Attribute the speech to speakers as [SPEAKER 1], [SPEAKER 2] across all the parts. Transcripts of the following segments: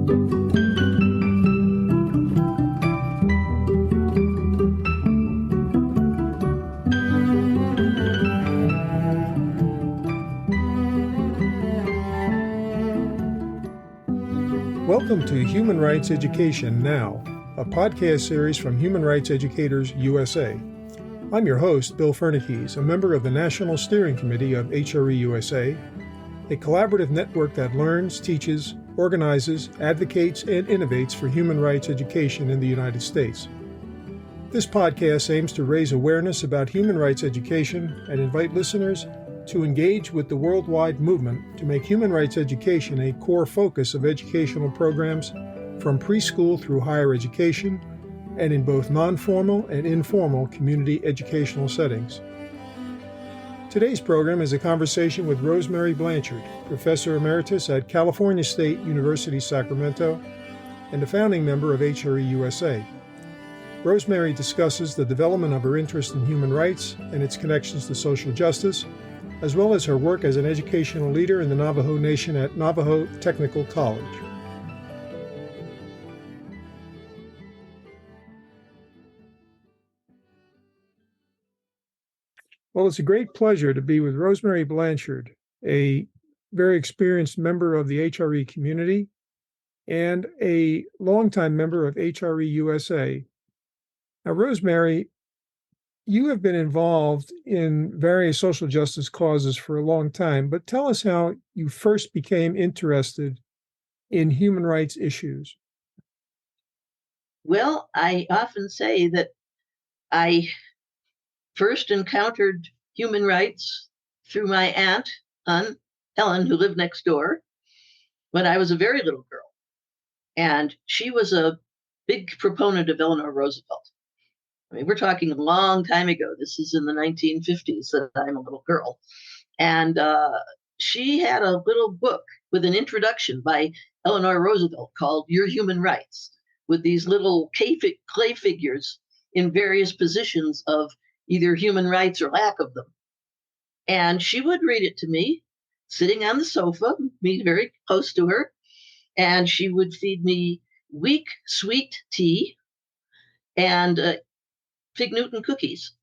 [SPEAKER 1] Welcome to Human Rights Education Now, a podcast series from Human Rights Educators USA. I'm your host, Bill Fernikes, a member of the National Steering Committee of HRE USA, a collaborative network that learns, teaches, organizes, advocates, and innovates for human rights education in the United States. This podcast aims to raise awareness about human rights education and invite listeners to engage with the worldwide movement to make human rights education a core focus of educational programs from preschool through higher education and in both non-formal and informal community educational settings. Today's program is a conversation with Rosemary Blanchard, Professor Emeritus at California State University, Sacramento, and a founding member of HRE USA. Rosemary discusses the development of her interest in human rights and its connections to social justice, as well as her work as an educational leader in the Navajo Nation at Navajo Technical College. Well, it's a great pleasure to be with Rosemary Blanchard, a very experienced member of the HRE community and a longtime member of HRE USA. Now, Rosemary, you have been involved in various social justice causes for a long time, but tell us how you first became interested in human rights issues.
[SPEAKER 2] Well, I often say that I first encountered human rights through my aunt, Helen, who lived next door, when I was a very little girl. And she was a big proponent of Eleanor Roosevelt. I mean, we're talking a long time ago. This is in the 1950s that I'm a little girl. And she had a little book with an introduction by Eleanor Roosevelt called Your Human Rights, with these little clay figures in various positions of either human rights or lack of them. And she would read it to me, sitting on the sofa, me very close to her, and she would feed me weak, sweet tea and Fig Newton cookies.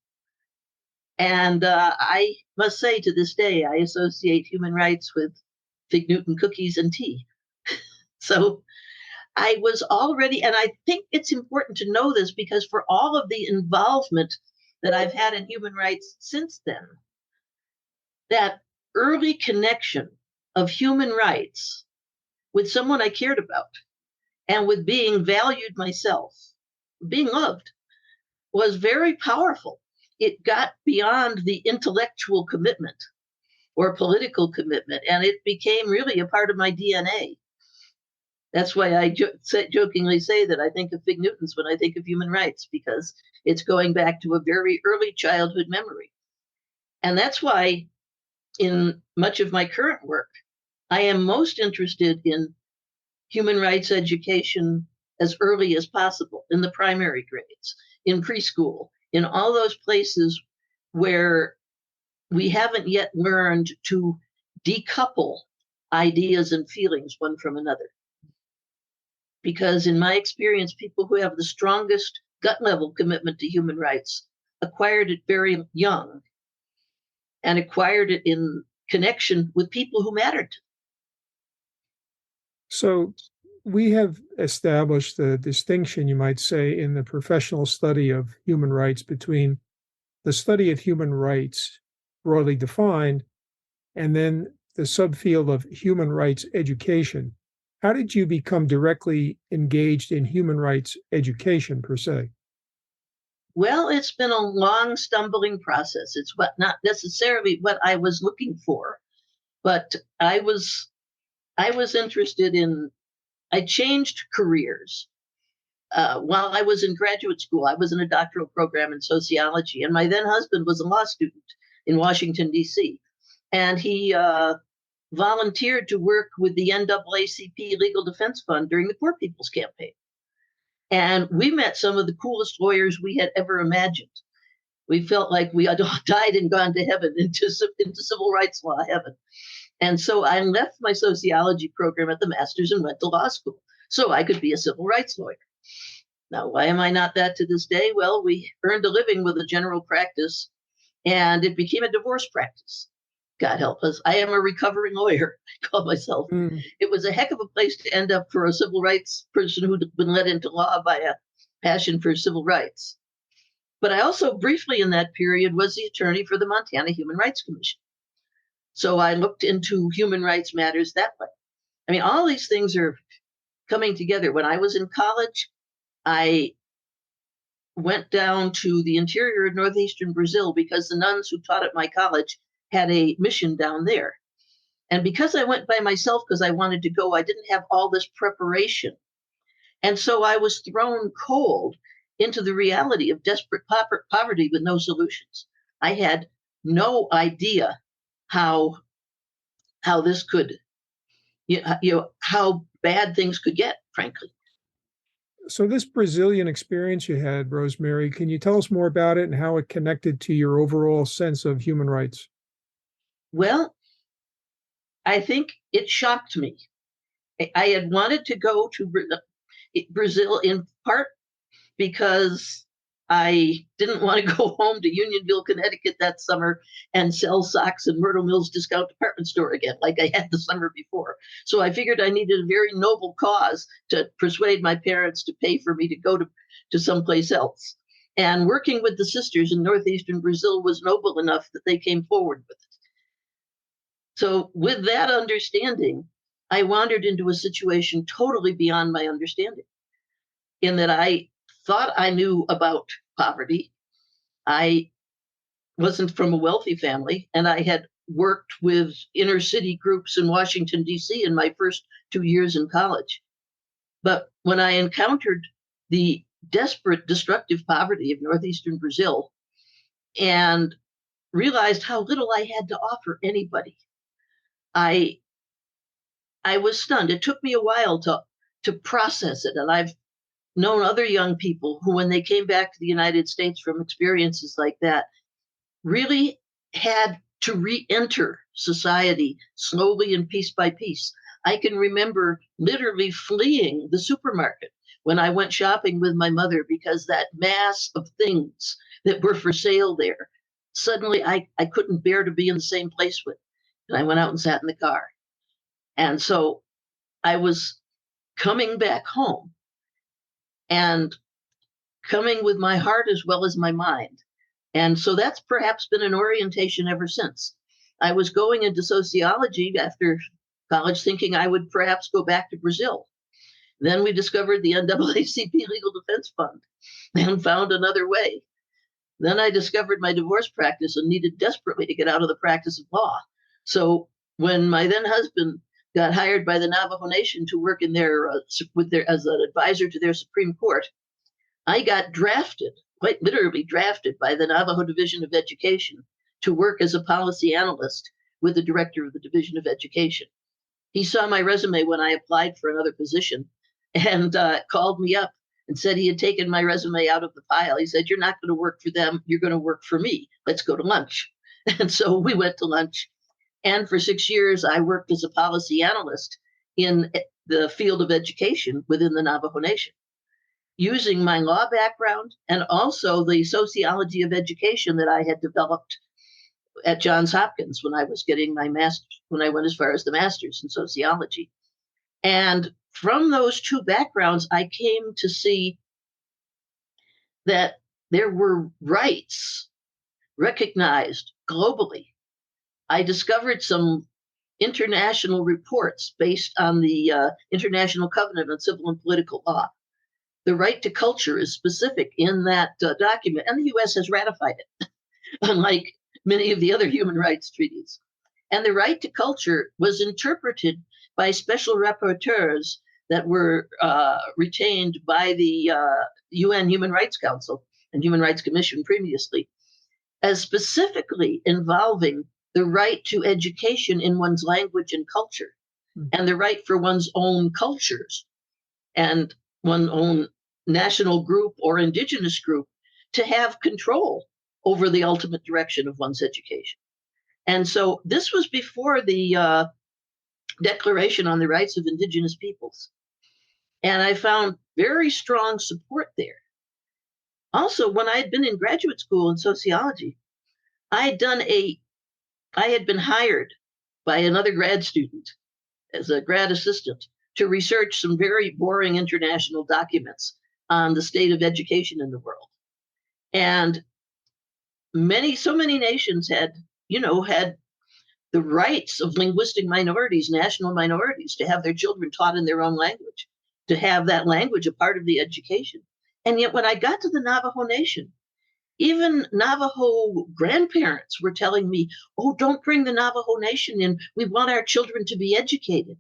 [SPEAKER 2] And I must say to this day, I associate human rights with Fig Newton cookies and tea. So I was already, and I think it's important to know this because for all of the involvement that I've had in human rights since then, that early connection of human rights with someone I cared about and with being valued myself, being loved, was very powerful. It got beyond the intellectual commitment or political commitment, and it became really a part of my DNA. That's why I jokingly say that I think of Fig Newtons when I think of human rights, because it's going back to a very early childhood memory. And that's why in much of my current work, I am most interested in human rights education as early as possible in the primary grades, in preschool, in all those places where we haven't yet learned to decouple ideas and feelings one from another. Because in my experience, people who have the strongest gut level commitment to human rights acquired it very young and acquired it in connection with people who mattered.
[SPEAKER 1] So we have established the distinction, you might say, in the professional study of human rights between the study of human rights, broadly defined, and then the subfield of human rights education. How did you become directly engaged in human rights education, per se?
[SPEAKER 2] Well, it's been a long, stumbling process. It's not necessarily what I was looking for, but I was interested in. I changed careers. While I was in graduate school, I was in a doctoral program in sociology, and my then husband was a law student in Washington, D.C., and he volunteered to work with the NAACP Legal Defense Fund during the Poor People's Campaign. And we met some of the coolest lawyers we had ever imagined. We felt like we had all died and gone to heaven, into civil rights law heaven. And so I left my sociology program at the master's and went to law school. so I could be a civil rights lawyer. Now, why am I not that to this day? Well, we earned a living with a general practice, and it became a divorce practice. God help us. I am a recovering lawyer, I call myself.
[SPEAKER 1] Mm.
[SPEAKER 2] It was a heck of a place to end up for a civil rights person who'd been led into law by a passion for civil rights. But I also briefly in that period was the attorney for the Montana Human Rights Commission. So I looked into human rights matters that way. I mean, all these things are coming together. When I was in college, I went down to the interior of northeastern Brazil because the nuns who taught at my college had a mission down there. And because I went by myself because I wanted to go, I didn't have all this preparation. And so I was thrown cold into the reality of desperate poverty with no solutions. I had no idea how this could, how bad things could get, frankly.
[SPEAKER 1] So, this Brazilian experience you had, Rosemary, can you tell us more about it and how it connected to your overall sense of human rights?
[SPEAKER 2] Well, I think it shocked me. I had wanted to go to Brazil in part because I didn't want to go home to Unionville, Connecticut that summer and sell socks in Myrtle Mills discount department store again, like I had the summer before. So I figured I needed a very noble cause to persuade my parents to pay for me to go to someplace else. And working with the sisters in northeastern Brazil was noble enough that they came forward with it. So with that understanding, I wandered into a situation totally beyond my understanding, in that I thought I knew about poverty. I wasn't from a wealthy family, and I had worked with inner city groups in Washington, D.C. in my first 2 years in college. But when I encountered the desperate, destructive poverty of northeastern Brazil and realized how little I had to offer anybody, I was stunned. It took me a while to process it, and I've known other young people who, when they came back to the United States from experiences like that, really had to re-enter society slowly and piece by piece. I can remember literally fleeing the supermarket when I went shopping with my mother because that mass of things that were for sale there, suddenly I couldn't bear to be in the same place with. And I went out and sat in the car. And so I was coming back home and coming with my heart as well as my mind. And so that's perhaps been an orientation ever since. I was going into sociology after college thinking I would perhaps go back to Brazil. Then we discovered the NAACP Legal Defense Fund and found another way. Then I discovered my divorce practice and needed desperately to get out of the practice of law. So when my then husband got hired by the Navajo Nation to work in their as an advisor to their Supreme Court, I got drafted, quite literally drafted, by the Navajo Division of Education to work as a policy analyst with the director of the Division of Education. He saw my resume when I applied for another position and called me up and said he had taken my resume out of the pile. He said, "You're not going to work for them. You're going to work for me. Let's go to lunch." And so we went to lunch. And for 6 years, I worked as a policy analyst in the field of education within the Navajo Nation, using my law background and also the sociology of education that I had developed at Johns Hopkins when I was getting my master's, when I went as far as the master's in sociology. And from those two backgrounds, I came to see that there were rights recognized globally. I discovered some international reports based on the International Covenant on Civil and Political Law. The right to culture is specific in that document, and the U.S. has ratified it, unlike many of the other human rights treaties. And the right to culture was interpreted by special rapporteurs that were retained by the UN Human Rights Council and Human Rights Commission previously, as specifically involving the right to education in one's language and culture, and the right for one's own cultures and one's own national group or indigenous group to have control over the ultimate direction of one's education. And so this was before the Declaration on the Rights of Indigenous Peoples. And I found very strong support there. Also, when I had been in graduate school in sociology, I had been hired by another grad student as a grad assistant to research some very boring international documents on the state of education in the world. And so many nations had the rights of linguistic minorities, national minorities, to have their children taught in their own language, to have that language a part of the education. And yet when I got to the Navajo Nation, even Navajo grandparents were telling me, oh, don't bring the Navajo Nation in. We want our children to be educated.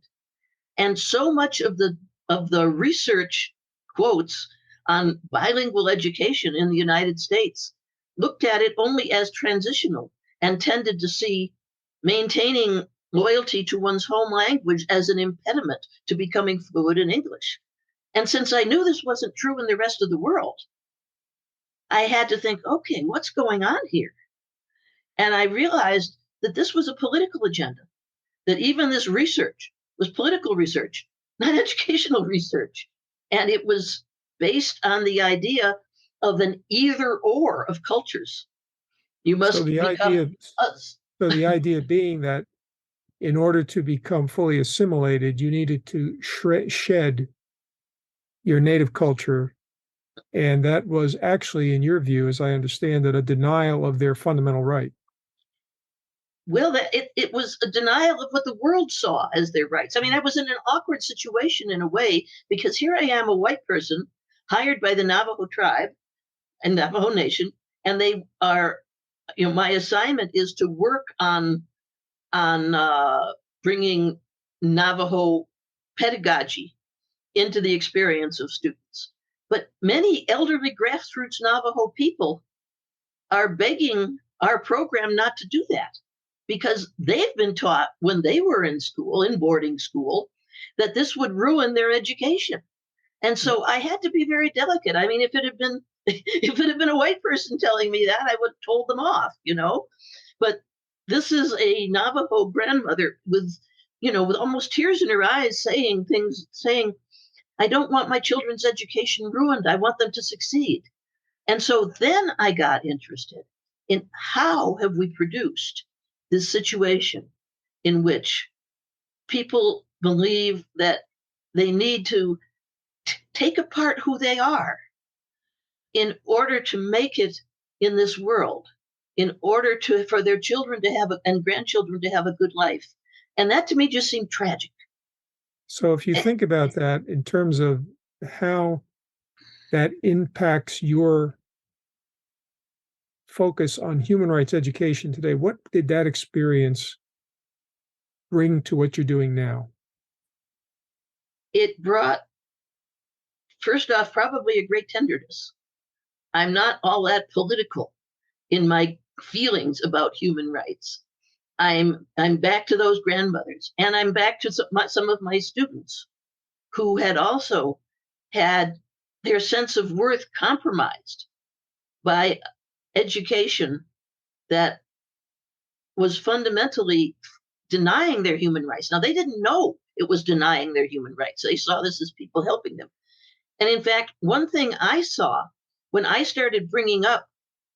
[SPEAKER 2] And so much of the research quotes on bilingual education in the United States looked at it only as transitional and tended to see maintaining loyalty to one's home language as an impediment to becoming fluent in English. And since I knew this wasn't true in the rest of the world, I had to think, okay, what's going on here? And I realized that this was a political agenda, that even this research was political research, not educational research. And it was based on the idea of an either or of cultures. You must become us.
[SPEAKER 1] So the idea being that in order to become fully assimilated, you needed to shed your native culture. And that was actually, in your view, as I understand it, a denial of their fundamental right.
[SPEAKER 2] Well, it was a denial of what the world saw as their rights. I mean, I was in an awkward situation in a way, because here I am, a white person hired by the Navajo tribe and Navajo Nation, and they are, my assignment is to work on bringing Navajo pedagogy into the experience of students. But many elderly grassroots Navajo people are begging our program not to do that, because they've been taught when they were in school, in boarding school, that this would ruin their education. And so I had to be very delicate. I mean, if it had been a white person telling me that, I would have told them off, But this is a Navajo grandmother with almost tears in her eyes saying, I don't want my children's education ruined. I want them to succeed. And so then I got interested in how have we produced this situation in which people believe that they need to take apart who they are in order to make it in this world, in order for their children to have and grandchildren to have a good life. And that to me just seemed tragic.
[SPEAKER 1] So if you think about that in terms of how that impacts your focus on human rights education today, what did that experience bring to what you're doing now?
[SPEAKER 2] It brought, first off, probably a great tenderness. I'm not all that political in my feelings about human rights. I'm back to those grandmothers, and I'm back to some of my students who had also had their sense of worth compromised by education that was fundamentally denying their human rights. Now, they didn't know it was denying their human rights. They saw this as people helping them. And in fact, one thing I saw when I started bringing up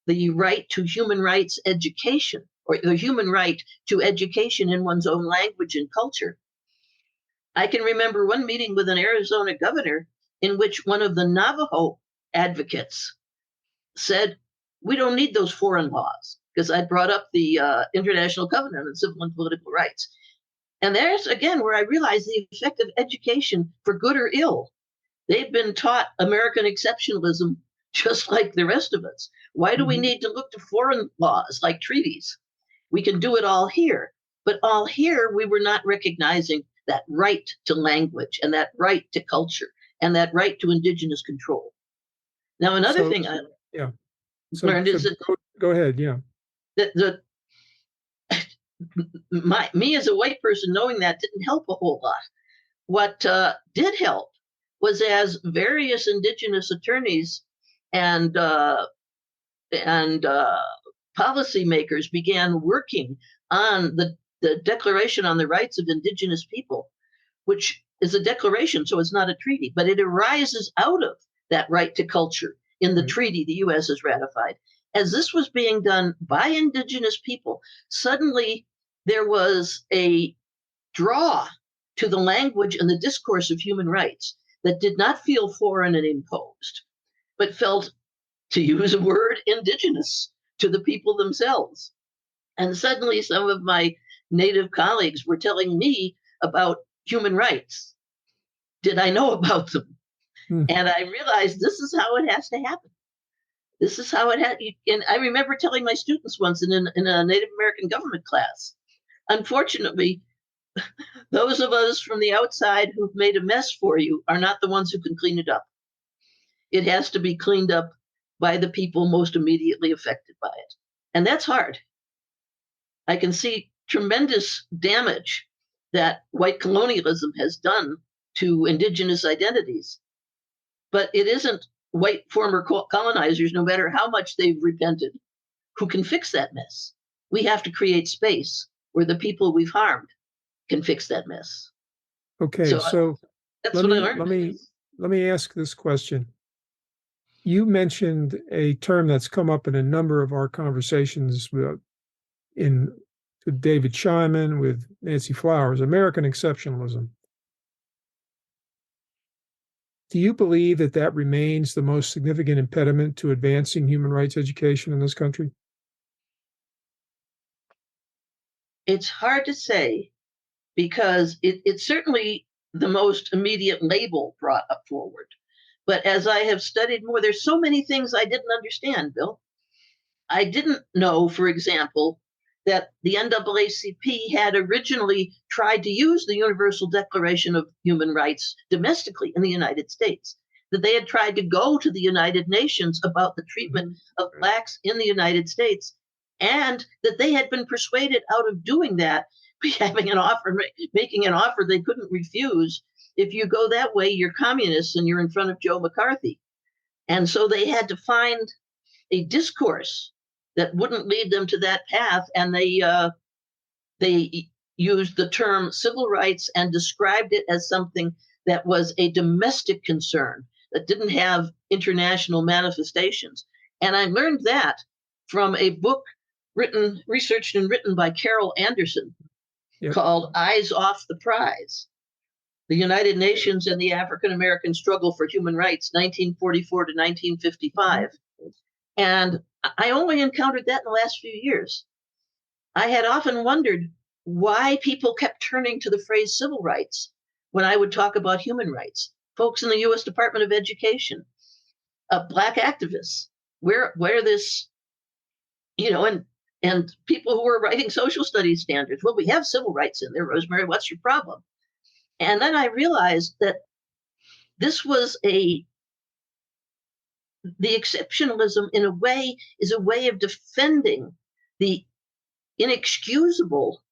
[SPEAKER 2] the right to human rights education, or the human right to education in one's own language and culture, I can remember one meeting with an Arizona governor in which one of the Navajo advocates said, we don't need those foreign laws, because I brought up the International Covenant on Civil and Political Rights. And there's, again, where I realized the effect of education, for good or ill. They've been taught American exceptionalism just like the rest of us. Why do we need to look to foreign laws like treaties? We can do it all here. But all here, we were not recognizing that right to language and that right to culture and that right to indigenous control. Now, another thing I learned is that
[SPEAKER 1] go ahead,
[SPEAKER 2] that me as a white person knowing that didn't help a whole lot. What did help was as various indigenous attorneys and policymakers began working on the Declaration on the Rights of Indigenous People, which is a declaration, so it's not a treaty, but it arises out of that right to culture in the treaty the U.S. has ratified. As this was being done by indigenous people, suddenly there was a draw to the language and the discourse of human rights that did not feel foreign and imposed, but felt, to use a word, indigenous to the people themselves. And suddenly some of my Native colleagues were telling me about human rights. Did I know about them? And I realized this is how it has to happen. This is how it had. And I remember telling my students once in a Native American government class, unfortunately, those of us from the outside who've made a mess for you are not the ones who can clean it up. It has to be cleaned up by the people most immediately affected by it. And that's hard. I can see tremendous damage that white colonialism has done to indigenous identities. But it isn't white former colonizers, no matter how much they've repented, who can fix that mess. We have to create space where the people we've harmed can fix that mess.
[SPEAKER 1] Okay, so
[SPEAKER 2] that's what I learned.
[SPEAKER 1] Let me ask this question. You mentioned a term that's come up in a number of our conversations with David Scheinman, with Nancy Flowers, American exceptionalism. Do you believe that remains the most significant impediment to advancing human rights education in this country?
[SPEAKER 2] It's hard to say, because it's certainly the most immediate label brought up forward. But as I have studied more, there's so many things I didn't understand, Bill. I didn't know, for example, that the NAACP had originally tried to use the Universal Declaration of Human Rights domestically in the United States, that they had tried to go to the United Nations about the treatment of Blacks in the United States, and that they had been persuaded out of doing that by making an offer they couldn't refuse. If you go that way, you're communists and you're in front of Joe McCarthy. And so they had to find a discourse that wouldn't lead them to that path, and they used the term civil rights and described it as something that was a domestic concern that didn't have international manifestations. And I learned that from a book researched and written by Carol Anderson called Eyes Off the Prize: The United Nations and the African American Struggle for Human Rights, 1944 to 1955. And I only encountered that in the last few years. I had often wondered why people kept turning to the phrase civil rights when I would talk about human rights. Folks in the U.S. Department of Education, Black activists, where this, and people who were writing social studies standards. Well, we have civil rights in there, Rosemary. What's your problem? And then I realized that this was the exceptionalism, in a way, is a way of defending the inexcusable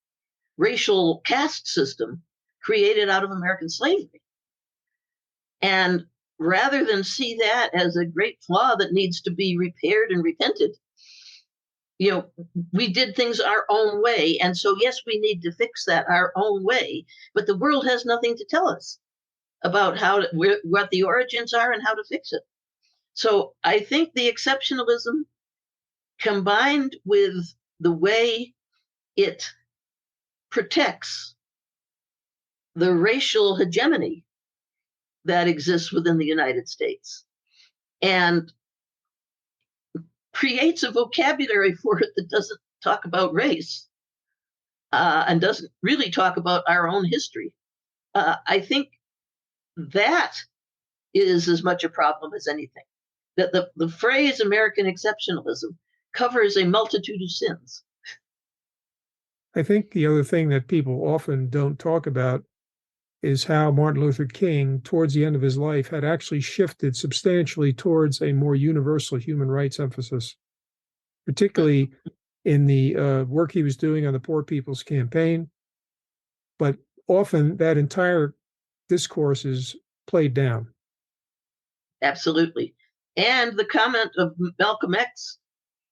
[SPEAKER 2] racial caste system created out of American slavery. And rather than see that as a great flaw that needs to be repaired and repented, we did things our own way. And so, yes, we need to fix that our own way, but the world has nothing to tell us about what the origins are and how to fix it. So I think the exceptionalism, combined with the way it protects the racial hegemony that exists within the United States and creates a vocabulary for it that doesn't talk about race and doesn't really talk about our own history. I think that is as much a problem as anything. That the phrase American exceptionalism covers a multitude of sins.
[SPEAKER 1] I think the other thing that people often don't talk about is how Martin Luther King, towards the end of his life, had actually shifted substantially towards a more universal human rights emphasis, particularly in the work he was doing on the Poor People's Campaign. But often that entire discourse is played down.
[SPEAKER 2] Absolutely. And the comment of Malcolm X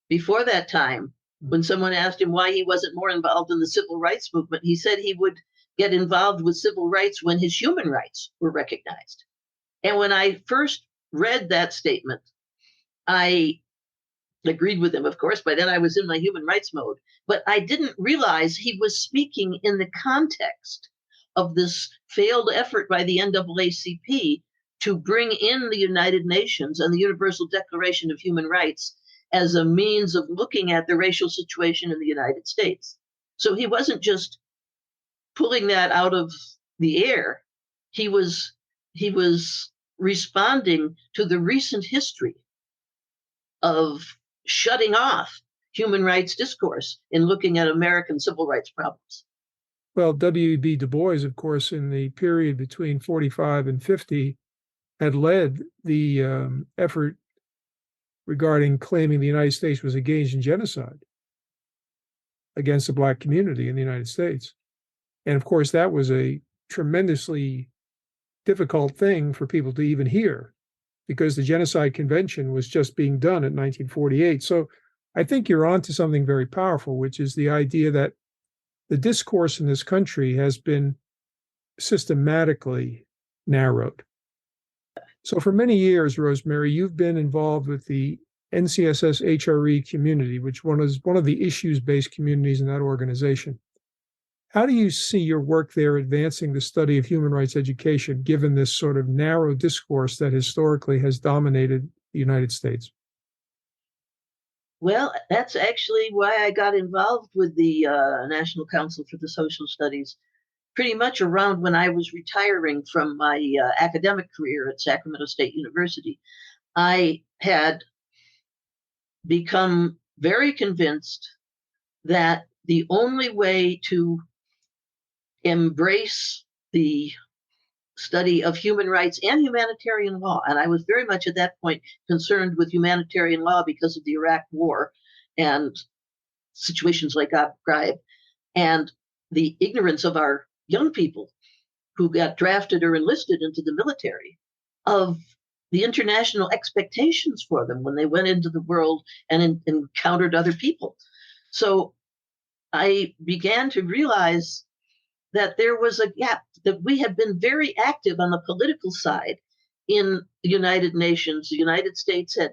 [SPEAKER 2] before that time, when someone asked him why he wasn't more involved in the civil rights movement, he said he would get involved with civil rights when his human rights were recognized. And when I first read that statement, I agreed with him, of course. By then I was in my human rights mode, but I didn't realize he was speaking in the context of this failed effort by the NAACP to bring in the United Nations and the Universal Declaration of Human Rights as a means of looking at the racial situation in the United States. So he wasn't just pulling that out of the air. He was responding to the recent history of shutting off human rights discourse in looking at American civil rights problems.
[SPEAKER 1] Well, W.E.B. Du Bois, of course, in the period between 45 and 50, had led the effort regarding claiming the United States was engaged in genocide against the Black community in the United States. And of course, that was a tremendously difficult thing for people to even hear, because the Genocide Convention was just being done in 1948. So I think you're onto something very powerful, which is the idea that the discourse in this country has been systematically narrowed. So for many years, Rosemary, you've been involved with the NCSS HRE community, which is one of the issues-based communities in that organization. How do you see your work there advancing the study of human rights education, given this sort of narrow discourse that historically has dominated the United States?
[SPEAKER 2] Well, that's actually why I got involved with the National Council for the Social Studies, pretty much around when I was retiring from my academic career at Sacramento State University. I had become very convinced that the only way to embrace the study of human rights and humanitarian law, and I was very much at that point concerned with humanitarian law because of the Iraq War and situations like Ghraib, and the ignorance of our young people who got drafted or enlisted into the military, of the international expectations for them when they went into the world and encountered other people. So I began to realize that there was a gap, that we have been very active on the political side in the United Nations. The United States had,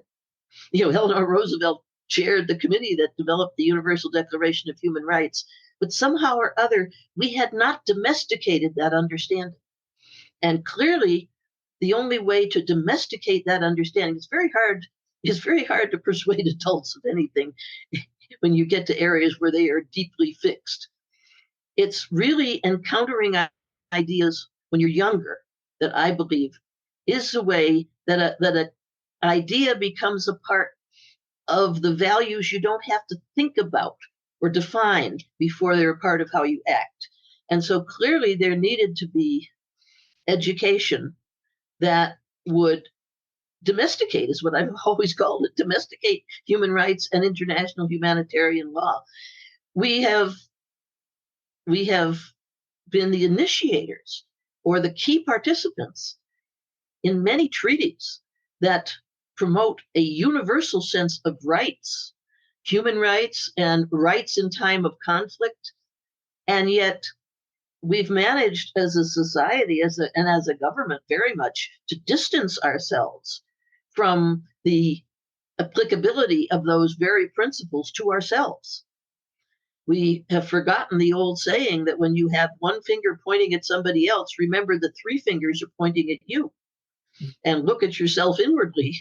[SPEAKER 2] Eleanor Roosevelt chaired the committee that developed the Universal Declaration of Human Rights, but somehow or other, we had not domesticated that understanding. And clearly, the only way to domesticate that understanding is very hard to persuade adults of anything when you get to areas where they are deeply fixed. It's really encountering ideas when you're younger that I believe is the way that an idea becomes a part of the values you don't have to think about or define before they're a part of how you act. And so clearly there needed to be education that would domesticate, is what I've always called it, domesticate human rights and international humanitarian law. We have been the initiators or the key participants in many treaties that promote a universal sense of rights, human rights and rights in time of conflict. And yet we've managed as a society and as a government very much to distance ourselves from the applicability of those very principles to ourselves. We have forgotten the old saying that when you have one finger pointing at somebody else, remember the three fingers are pointing at you, and look at yourself inwardly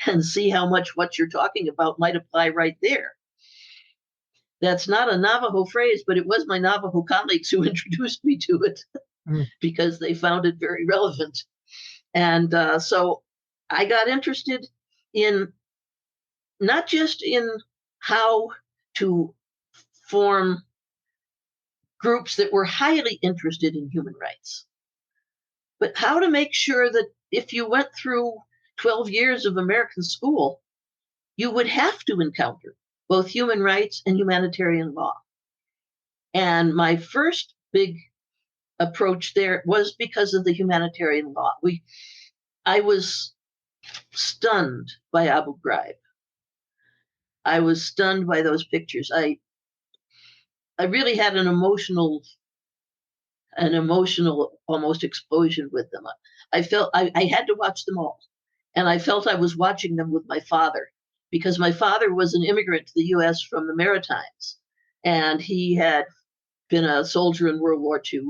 [SPEAKER 2] and see how much what you're talking about might apply right there. That's not a Navajo phrase, but it was my Navajo colleagues who introduced me to it because they found it very relevant. And so I got interested in not just in how to form groups that were highly interested in human rights, but how to make sure that if you went through 12 years of American school, you would have to encounter both human rights and humanitarian law. And my first big approach there was because of the humanitarian law. I was stunned by Abu Ghraib. I was stunned by those pictures. I really had an emotional an emotional almost explosion with them. I felt I had to watch them all. And I felt I was watching them with my father, because my father was an immigrant to the U.S. from the Maritimes. And he had been a soldier in World War II.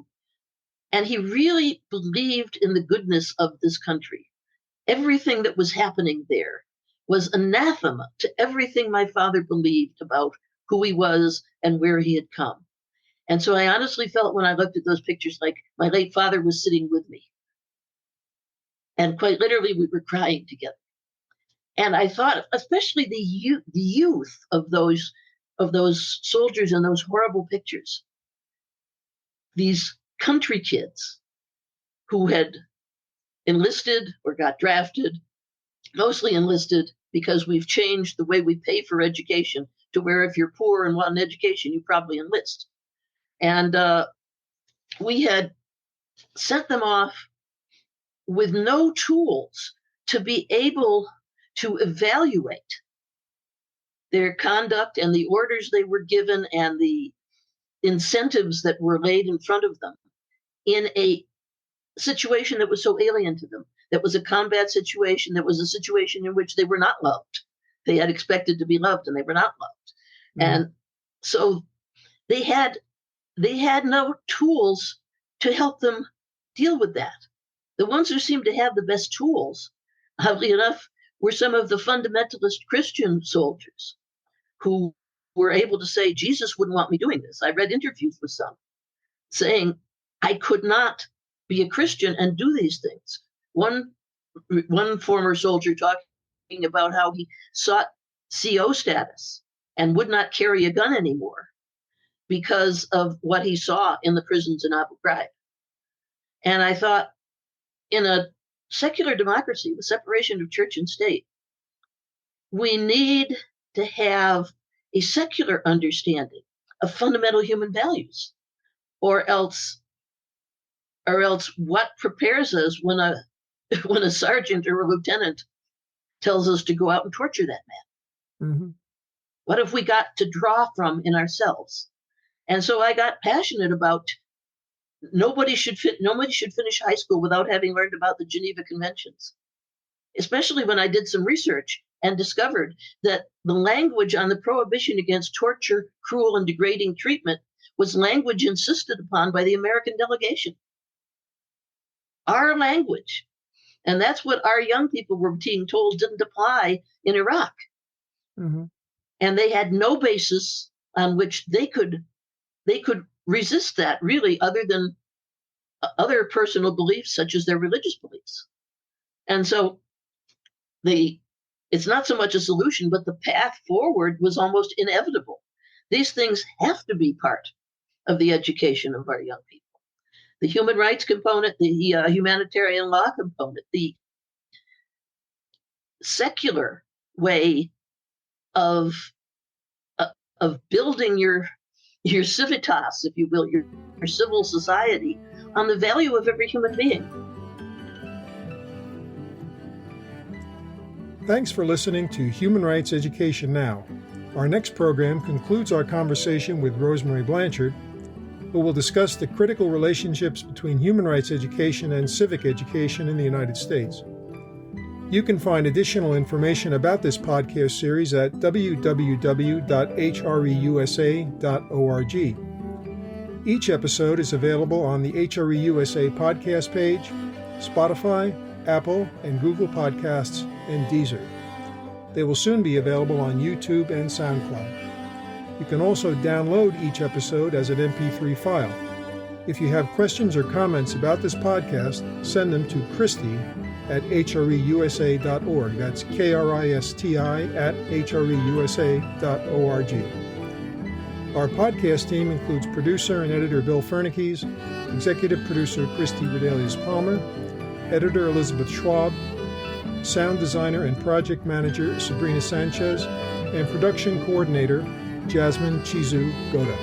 [SPEAKER 2] And he really believed in the goodness of this country. Everything that was happening there was anathema to everything my father believed about who he was and where he had come. And so I honestly felt when I looked at those pictures like my late father was sitting with me. And quite literally, we were crying together. And I thought, especially the youth of those soldiers in those horrible pictures, these country kids who had enlisted or got drafted, mostly enlisted, because we've changed the way we pay for education to where if you're poor and want an education, you probably enlist. And we had sent them off with no tools to be able to evaluate their conduct and the orders they were given and the incentives that were laid in front of them in a situation that was so alien to them, that was a combat situation, that was a situation in which they were not loved. They had expected to be loved and they were not loved. Mm-hmm. And so they had no tools to help them deal with that. The ones who seemed to have the best tools, oddly enough, were some of the fundamentalist Christian soldiers who were able to say, Jesus wouldn't want me doing this. I read interviews with some saying, I could not be a Christian and do these things. One former soldier talking about how he sought CO status and would not carry a gun anymore because of what he saw in the prisons in Abu Ghraib. And I thought, in a secular democracy with separation of church and state, we need to have a secular understanding of fundamental human values, or else what prepares us when a sergeant or a lieutenant tells us to go out and torture that man? Mm-hmm. What have we got to draw from in ourselves? And so I got passionate about nobody should finish high school without having learned about the Geneva Conventions, especially when I did some research and discovered that the language on the prohibition against torture, cruel, and degrading treatment was language insisted upon by the American delegation. Our language. And that's what our young people were being told didn't apply in Iraq. Mm-hmm. And they had no basis on which they could resist that, really, other than other personal beliefs, such as their religious beliefs. And so it's not so much a solution, but the path forward was almost inevitable. These things have to be part of the education of our young people. The human rights component, the humanitarian law component, the secular way of building your civitas, if you will, your civil society, on the value of every human being.
[SPEAKER 1] Thanks for listening to Human Rights Education Now. Our next program concludes our conversation with Rosemary Blanchard, who will discuss the critical relationships between human rights education and civic education in the United States. You can find additional information about this podcast series at www.hreusa.org. Each episode is available on the HRE USA podcast page, Spotify, Apple and Google Podcasts, and Deezer. They will soon be available on YouTube and SoundCloud. You can also download each episode as an MP3 file. If you have questions or comments about this podcast, send them to Christy at hreusa.org. That's KRISTI@hreusa.org. Our podcast team includes producer and editor Bill Fernikes, executive producer Christy Redelius-Palmer, editor Elizabeth Schwab, sound designer and project manager Sabrina Sanchez, and production coordinator Jasmine Chizu Goda.